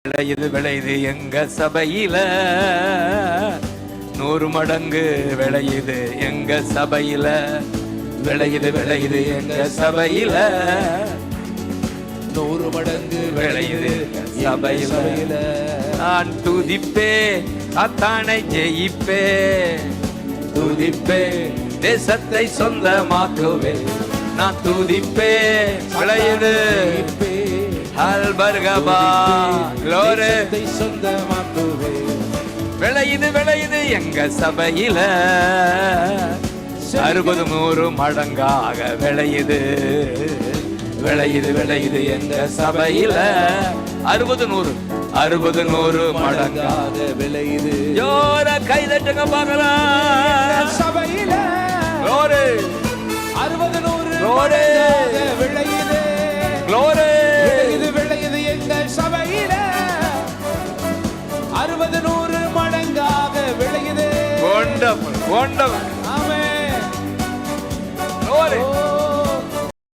விளையுது விளையுது எங்க சபையில, 100 மடங்கு விளையுது எங்க சபையில, விளையுது விளையுது எங்க சபையில, 100 மடங்கு விளையுது சபையில. நான் துதிப்பே அத்தானை ஜெயிப்பே, துதிப்பே தேசத்தை சொந்தமாக்குவே, நான் துதிப்பே விளையுது அல்பர்கபா க்ளோரி சொந்தமாக்குவே, விளையுது விளையுது எங்க சபையில, 60-100 மடங்காக விளையுது, விளையுது விளையுது எங்க சபையில, 60-100 மடங்காக விளையுது. ஜோர கைதட்டுங்க பார்க்கலாம். சபையில க்ளோரி 60-100 விளையுது, க்ளோரி விளையுது எங்க சபையில, 60-100 மடங்காக விளையுது. wonderful wonderful